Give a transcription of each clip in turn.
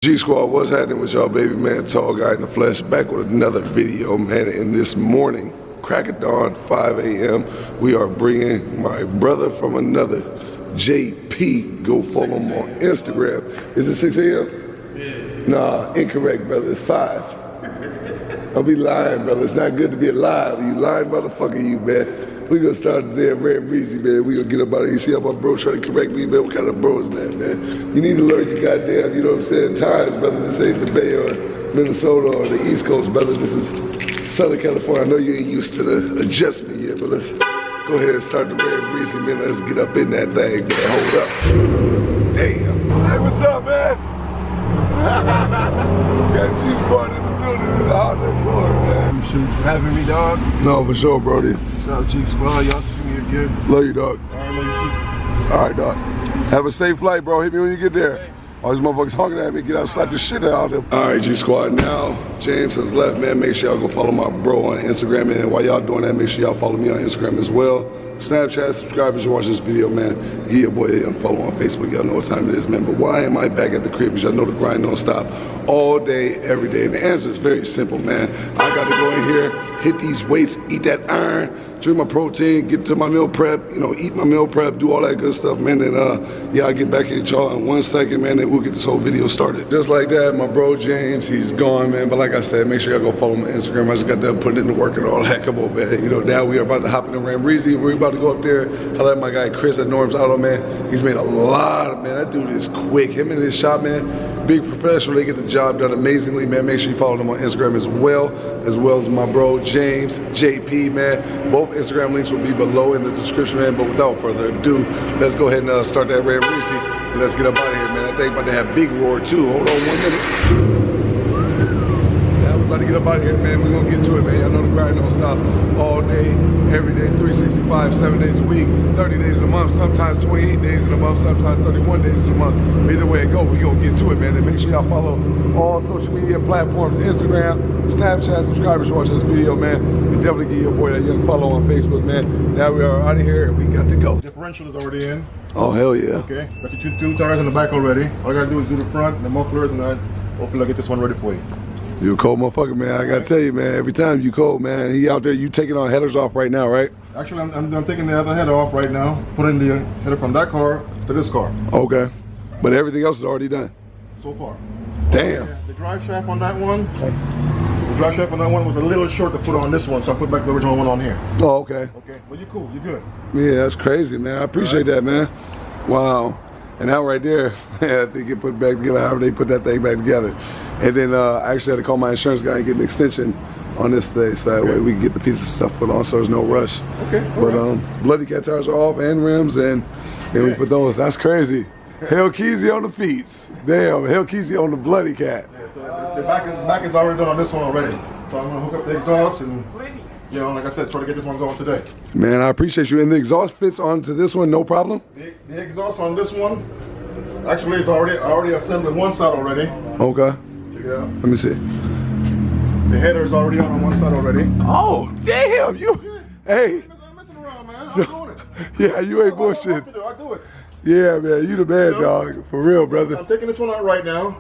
G-Squad, what's happening with y'all, baby man? Tall guy in the flesh, back with another video, man. And this morning, crack of dawn, 5 a.m., we are bringing my brother from another, JP. Go follow him on Instagram. Is it 6 a.m.? Yeah. Nah, incorrect, brother. It's 5. Don't be lying, brother. It's not good to be alive. You lying motherfucker, you, man. We gonna start the damn Red Breezy, man. We gonna get up out of here. You see how my bro trying to correct me, man? What kind of bro is that, man? You need to learn your goddamn, you know what I'm saying, times, brother. This ain't the Bay or Minnesota or the East Coast, brother. This is Southern California. I know you ain't used to the adjustment yet, but let's go ahead and start the Red Breezy, man. Let's get up in that thing, man. Hold up. Damn. Say what's up, man? Got G-Squad in the building in the hardcore, man. Appreciate you having me, dog. No, for sure, Brody. What's up, G-Squad? Y'all see me again? Love you, dog. All right, love you too. All right, dog. Have a safe flight, bro. Hit me when you get there. Thanks. All these motherfuckers honking at me. Get out and slap the shit out of them. All right, G-Squad. Now, James has left, man. Make sure y'all go follow my bro on Instagram. And while y'all doing that, make sure y'all follow me on Instagram as well. Snapchat, subscribe as you watch this video, man. Give your boy a follow on Facebook. Y'all know what time it is, man. But why am I back at the crib? Because y'all know the grind don't stop all day, every day. And the answer is very simple, man. I got to go in here, hit these weights, eat that iron, drink my protein, get to my meal prep, you know, eat my meal prep, do all that good stuff, man. And yeah, I'll get back at y'all in 1 second, man, and we'll get this whole video started. Just like that, my bro James, he's gone, man. But like I said, make sure y'all go follow my Instagram. I just got done putting in the work and all that. Come on, man. You know, now we are about to hop in the Ram Breezy. We're about to go up there. I let my guy Chris at Norm's Auto, man. He's made a lot of, man, that dude is quick. Him and his shop, man, big professional. They get the job done amazingly, man. Make sure you follow them on Instagram as well as my bro James, JP, man. Both Instagram links will be below in the description, man. But without further ado, let's go ahead and start that Ram Breezy. And let's get up out of here, man. I think about to have Big Roar too. Hold on 1 minute. About to get up out of here, man. We're gonna get to it, man. Y'all know the grind don't stop all day, every day, 365, 7 days a week, 30 days a month, sometimes 28 days in a month, sometimes 31 days in a month. Either way it go, we gonna get to it, man. And make sure y'all follow all social media platforms, Instagram, Snapchat, subscribers watching this video, man. And definitely give your boy that young follow on Facebook, man. Now we are out of here and we got to go. Differential is already in. Oh, hell yeah. Okay, got the two tires in the back already. All I gotta do is do the front, the mufflers, and then hopefully I'll get this one ready for you. You a cold motherfucker, man. I gotta tell you, man, every time you cold, man, he out there, you taking all headers off right now, right? Actually, I'm taking the other header off right now, putting the header from that car to this car. Okay. But everything else is already done? So far. Damn. Yeah, the drive shaft on that one, was a little short to put on this one, so I put back the original one on here. Oh, okay. Okay, well, you're cool, you're good. Yeah, that's crazy, man. I appreciate that, man. Wow. And that right there, I think it put back together, however they put that thing back together. And then I actually had to call my insurance guy and get an extension on this thing, so that way we can get the piece of stuff put on, so there's no rush. Okay. But bloody cat tires are off and rims, and we put those. That's crazy. Hellcat on the feet. Damn, Hellcat on the bloody cat. Yeah, so the back is already done on this one already. So I'm gonna hook up the exhaust and, you know, like I said, try to get this one going today. Man, I appreciate you. And the exhaust fits onto this one, no problem? The exhaust on this one, actually, it's already assembled one side already. Okay. Check it out. Let me see. The header is already on one side already. Oh, damn, you. Hey. I'm messing around, man. I'm doing it. Yeah, you ain't bullshit. I do it. Yeah, man, you the man, dog. For real, brother. I'm taking this one out right now.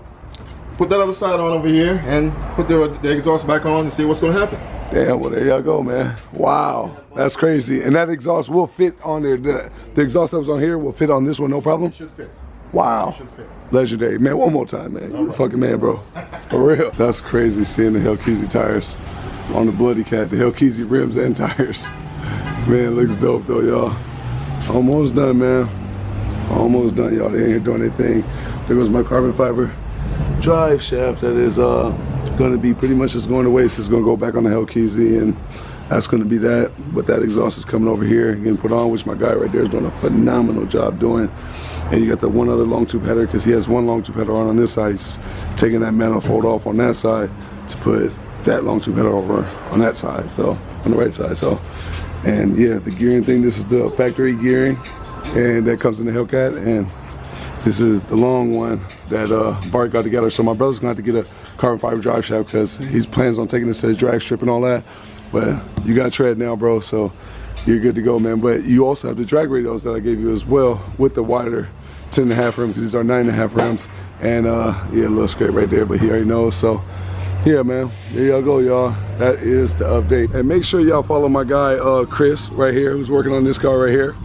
Put that other side on over here and put the exhaust back on and see what's going to happen. Damn, well, there y'all go, man. Wow, that's crazy. And that exhaust will fit on there. The exhaust that was on here will fit on this one, no problem? It should fit. Wow. It should fit. Legendary. Man, one more time, man. You the fucking man, bro. For real. That's crazy seeing the Hellcat tires on the bloody cat. The Hellcat rims and tires. Man, it looks dope, though, y'all. Almost done, man. Almost done, y'all. They ain't here doing anything. There goes my carbon fiber drive shaft that is going to be pretty much just going to waste. It's going to go back on the Hellcat, and that's going to be that. But that exhaust is coming over here and getting put on, which my guy right there is doing a phenomenal job doing. And you got the one other long tube header, because he has one long tube header on this side. He's just taking that manifold off on that side to put that long tube header over on that side, so on the right side. So, and yeah, the gearing thing, this is the factory gearing, and that comes in the Hellcat, and this is the long one that Barrett got together. So my brother's gonna have to get a carbon fiber drive shaft, because he plans on taking this to his drag strip and all that. But you got tread now, bro, so you're good to go, man. But you also have the drag radios that I gave you as well, with the wider 10.5 rim because these are 9.5 rims. And yeah, a little scrape right there, but he already knows. So yeah, man, there y'all go, y'all. That is the update. And make sure y'all follow my guy Chris right here, who's working on this car right here.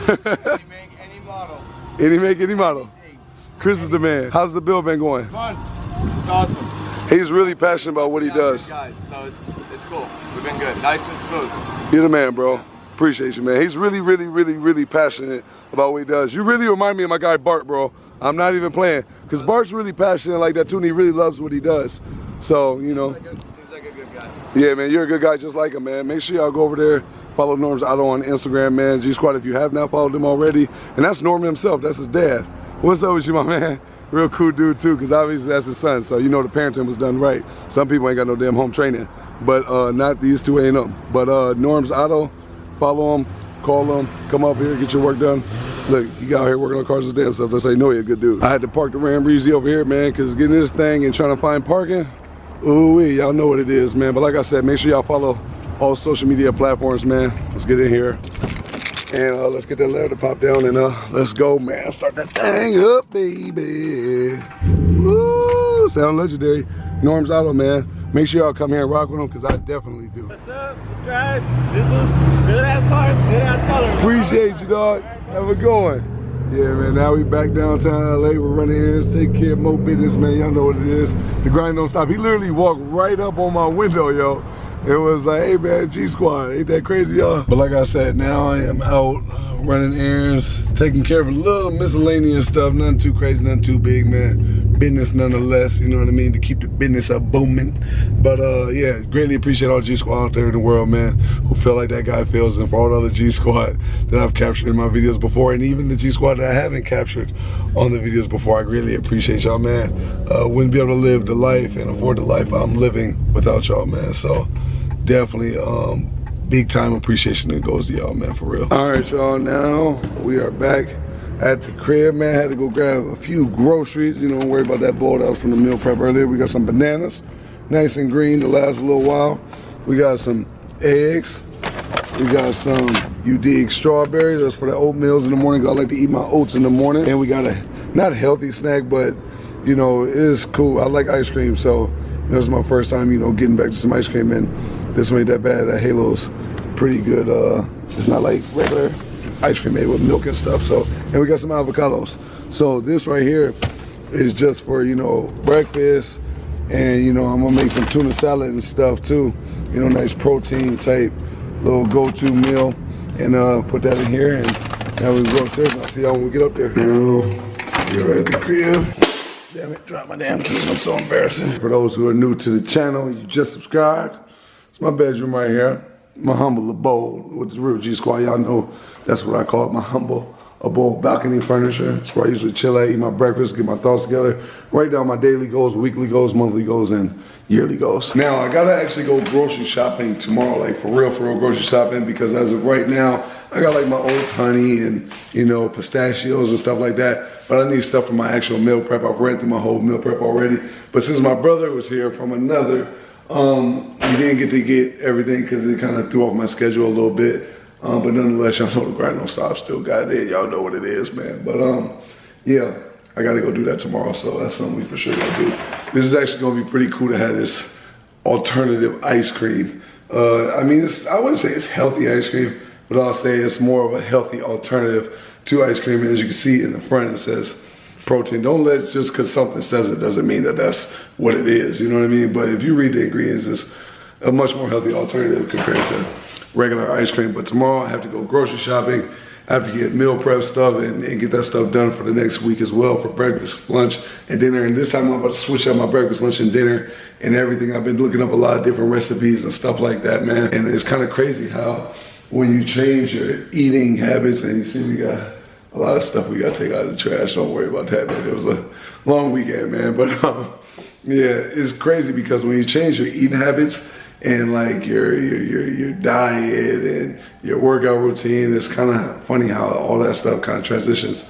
Any make, any model. Any make, any model. Chris is the man. How's the build been going? Fun. It's awesome. He's really passionate about what he does. Guys, so it's cool. We've been good. Nice and smooth. You're the man, bro. Appreciate you, man. He's really passionate about what he does. You really remind me of my guy Bart, bro. I'm not even playing. Because Bart's really passionate like that too, and he really loves what he does. So, you know. Seems like a good guy. Yeah, man, you're a good guy just like him, man. Make sure y'all go over there, follow Norm's Auto on Instagram, man. G Squad, if you have not followed him already. And that's Norm himself. That's his dad. What's up with you, my man? Real cool dude, too, because obviously that's his son. So, you know, the parenting was done right. Some people ain't got no damn home training. But not these two ain't them. But Norm's Auto, follow him, call him, come up here, get your work done. Look, you got out here working on cars and damn stuff. That's how you know you're a good dude. I had to park the Ram Breezy over here, man, because getting this thing and trying to find parking, ooh-wee, y'all know what it is, man. But like I said, make sure y'all follow all social media platforms, man. Let's get in here. And let's get that ladder to pop down and let's go, man. Start that thing up, baby. Woo, sound legendary. Norm's Auto, man. Make sure y'all come here and rock with him, because I definitely do. What's up? Subscribe. This was good ass cars, good ass colors. Appreciate you, dog. Have a good one. Yeah, man, now we back downtown LA. We're running here, taking care of more business, man. Y'all know what it is. The grind don't stop. He literally walked right up on my window, yo. It was like, hey, man, G Squad, ain't that crazy, y'all? But like I said, now I am out running errands, taking care of a little miscellaneous stuff. Nothing too crazy, nothing too big, man. Business nonetheless, you know what I mean, to keep the business up booming. But yeah, greatly appreciate all G Squad out there in the world, man, who feel like that guy feels, and for all the other G Squad that I've captured in my videos before, and even the G Squad that I haven't captured on the videos before. I greatly appreciate y'all, man. Wouldn't be able to live the life and afford the life I'm living without y'all, man. So definitely big time appreciation that goes to y'all, man, for real. All right, y'all, now we are back at the crib, man. Had to go grab a few groceries. You know, don't worry about that bowl that was from the meal prep earlier. We got some bananas, nice and green to last a little while. We got some eggs. We got some, you dig, strawberries. That's for the oatmeals in the morning. I like to eat my oats in the morning. And we got a, not healthy snack, but, you know, it is cool. I like ice cream, so, you know, this is my first time, you know, getting back to some ice cream, and this one ain't that bad. That Halo's pretty good. It's not like regular ice cream made with milk and stuff. So, and we got some avocados. So this right here is just for, you know, breakfast. And, you know, I'm gonna make some tuna salad and stuff too. You know, nice protein type little go-to meal. And put that in here, and now we can go upstairs, and I'll see y'all when we get up there. Now, you're at the crib. Damn it, drop my damn keys, I'm so embarrassing. For those who are new to the channel, you just subscribed. It's my bedroom right here. My humble abode with the real G Squad. Y'all know that's what I call it, my humble abode balcony furniture. It's where I usually chill at, eat my breakfast, get my thoughts together, write down my daily goals, weekly goals, monthly goals, and yearly goals. Now, I gotta actually go grocery shopping tomorrow, like for real grocery shopping, because as of right now, I got like my oats, honey, and, you know, pistachios and stuff like that. But I need stuff for my actual meal prep. I've ran through my whole meal prep already. But since my brother was here from another, we didn't get to get everything because it kind of threw off my schedule a little bit. But nonetheless, y'all know the grind don't stop. Still got it. Y'all know what it is, man. But yeah, I got to go do that tomorrow. So that's something we for sure got to do. This is actually going to be pretty cool to have this alternative ice cream. I mean, I wouldn't say it's healthy ice cream, but I'll say it's more of a healthy alternative to ice cream. And as you can see in the front, it says protein. Don't let just because something says it doesn't mean that that's what it is. You know what I mean? But if you read the ingredients, it's a much more healthy alternative compared to regular ice cream. But tomorrow I have to go grocery shopping. I have to get meal prep stuff and get that stuff done for the next week as well, for breakfast, lunch, and dinner. And this time I'm about to switch up my breakfast, lunch, and dinner and everything. I've been looking up a lot of different recipes and stuff like that, man. And it's kind of crazy how when you change your eating habits, and you see we got a lot of stuff we got to take out of the trash. Don't worry about that, man. It was a long weekend, man. But yeah, it's crazy because when you change your eating habits and like your diet and your workout routine, it's kind of funny how all that stuff kind of transitions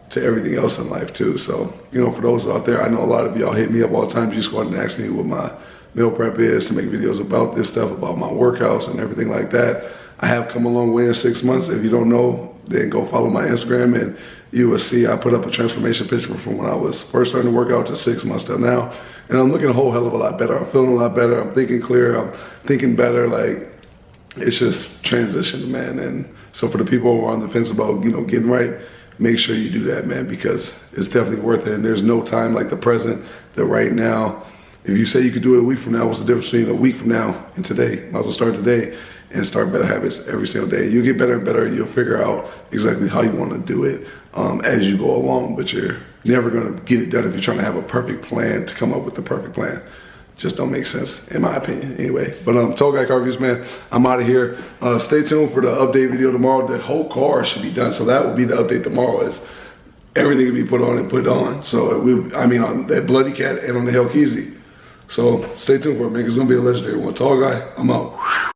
to everything else in life too. So, you know, for those out there, I know a lot of y'all hit me up all the time. You just go and ask me what my meal prep is to make videos about this stuff, about my workouts and everything like that. I have come a long way in 6 months. If you don't know, then go follow my Instagram and you will see I put up a transformation picture from when I was first starting to work out to 6 months till now. And I'm looking a whole hell of a lot better. I'm feeling a lot better. I'm thinking clear. I'm thinking better. Like, it's just transition, man. And so for the people who are on the fence about, you know, getting right, make sure you do that, man, because it's definitely worth it. And there's no time like the present, the right now. If you say you could do it a week from now, what's the difference between a week from now and today? Might as well start today and start better habits every single day. You get better and better. You'll figure out exactly how you want to do it as you go along, but you're never going to get it done if you're trying to have a perfect plan to come up with the perfect plan. Just don't make sense, in my opinion, anyway. But Tall Guy Car Reviews, man, I'm out of here. Stay tuned for the update video tomorrow. The whole car should be done, so that will be the update tomorrow. Is everything will be put on and put on. So on that Bloody Cat and on the Hellcat. So stay tuned for it, man. It's gonna be a legendary one. Tall Guy, I'm out.